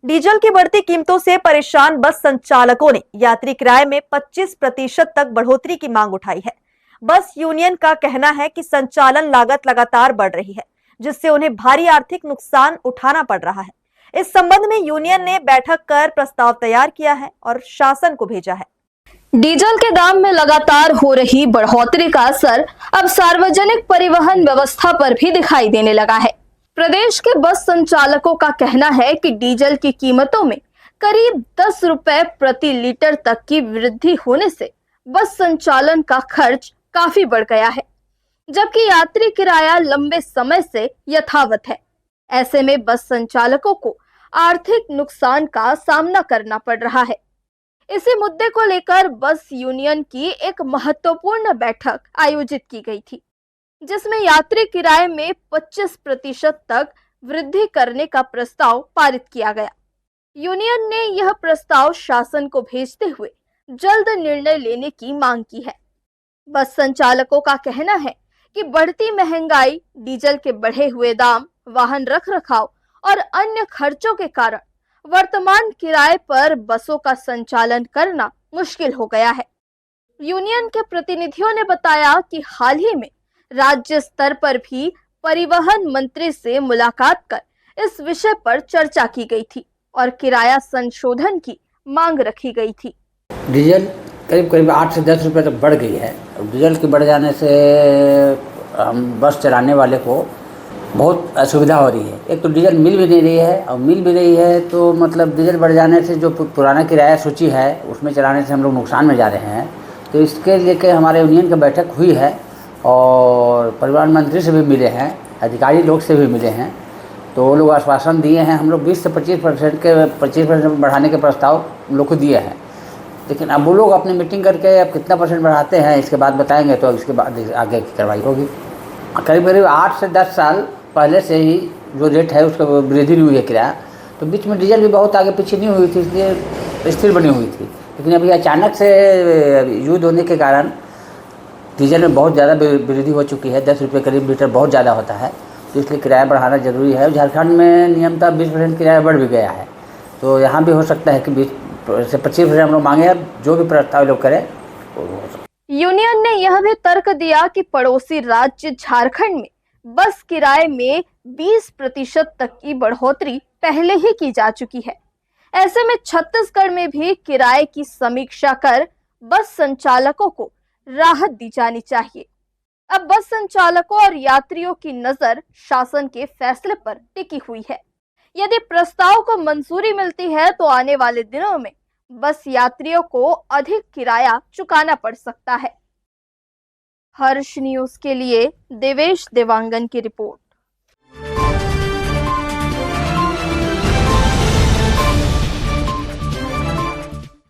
Diesel की बढ़ती कीमतों से परेशान बस संचालकों ने यात्री किराए में 25% तक बढ़ोतरी की मांग उठाई है। बस यूनियन का कहना है कि संचालन लागत लगातार बढ़ रही है, जिससे उन्हें भारी आर्थिक नुकसान उठाना पड़ रहा है। इस संबंध में यूनियन ने बैठक कर प्रस्ताव तैयार किया है और शासन को भेजा है। डीजल के दाम में लगातार हो रही बढ़ोतरी का असर अब सार्वजनिक परिवहन व्यवस्था पर भी दिखाई देने लगा है। प्रदेश के बस संचालकों का कहना है कि डीजल की कीमतों में करीब 10 रुपए प्रति लीटर तक की वृद्धि होने से बस संचालन का खर्च काफी बढ़ गया है, जबकि यात्री किराया लंबे समय से यथावत है। ऐसे में बस संचालकों को आर्थिक नुकसान का सामना करना पड़ रहा है। इसी मुद्दे को लेकर बस यूनियन की एक महत्वपूर्ण बैठक आयोजित की गई थी, जिसमें यात्री किराए में 25% तक वृद्धि करने का प्रस्ताव पारित किया गया। यूनियन ने यह प्रस्ताव शासन को भेजते हुए जल्द निर्णय लेने की मांग की है। बस संचालकों का कहना है कि बढ़ती महंगाई, डीजल के बढ़े हुए दाम, वाहन रखरखाव और अन्य खर्चों के कारण वर्तमान किराए पर बसों का संचालन करना मुश्किल हो गया है। यूनियन के प्रतिनिधियों ने बताया कि हाल ही में राज्य स्तर पर भी परिवहन मंत्री से मुलाकात कर इस विषय पर चर्चा की गई थी और किराया संशोधन की मांग रखी गई थी। डीजल करीब करीब 8 से 10 रुपये तक बढ़ गई है। डीजल के बढ़ जाने से हम बस चलाने वाले को बहुत असुविधा हो रही है। एक तो डीजल मिल भी नहीं रही है, और मिल भी रही है तो मतलब डीजल बढ़ जाने से जो पुराना किराया सूची है उसमें चलाने से हम लोग नुकसान में जा रहे हैं। तो इसके लेके हमारे यूनियन की बैठक हुई है और परिवहन मंत्री से भी मिले हैं, अधिकारी लोग से भी मिले हैं। तो वो लोग आश्वासन दिए हैं, हम लोग 20 से 25% बढ़ाने के प्रस्ताव हम लोग को दिए हैं। लेकिन अब वो लोग अपनी मीटिंग करके अब कितना परसेंट बढ़ाते हैं इसके बाद बताएंगे, तो इसके बाद आगे की कार्रवाई होगी। करीब करीब 8 से 10 साल पहले से ही जो रेट है उसका वृद्धि नहीं हुई है किराया। तो बीच में डीजल भी बहुत आगे पीछे नहीं हुई थी, इसलिए स्थिर बनी हुई थी। लेकिन अभी अचानक से युद्ध होने के कारण डीजल में बहुत ज़्यादा वृद्धि हो चुकी है। 10 रुपये करीब लीटर बहुत ज़्यादा होता है, तो इसलिए किराया बढ़ाना ज़रूरी है। झारखंड में नियमतः 20% किराया बढ़ भी गया है, तो यहाँ भी हो सकता है कि 20 से 25% हम लोग मांगे। अब जो भी प्रस्ताव लोग करें वो हो सकता है। यूनियन ने यह भी तर्क दिया कि पड़ोसी राज्य झारखंड में बस किराए में 20% तक की बढ़ोतरी पहले ही की जा चुकी है। ऐसे में छत्तीसगढ़ में भी किराए की समीक्षा कर बस संचालकों को राहत दी जानी चाहिए। अब बस संचालकों और यात्रियों की नजर शासन के फैसले पर टिकी हुई है। यदि प्रस्ताव को मंजूरी मिलती है तो आने वाले दिनों में बस यात्रियों को अधिक किराया चुकाना पड़ सकता है। हर्ष न्यूज के लिए देवेश देवांगन की रिपोर्ट।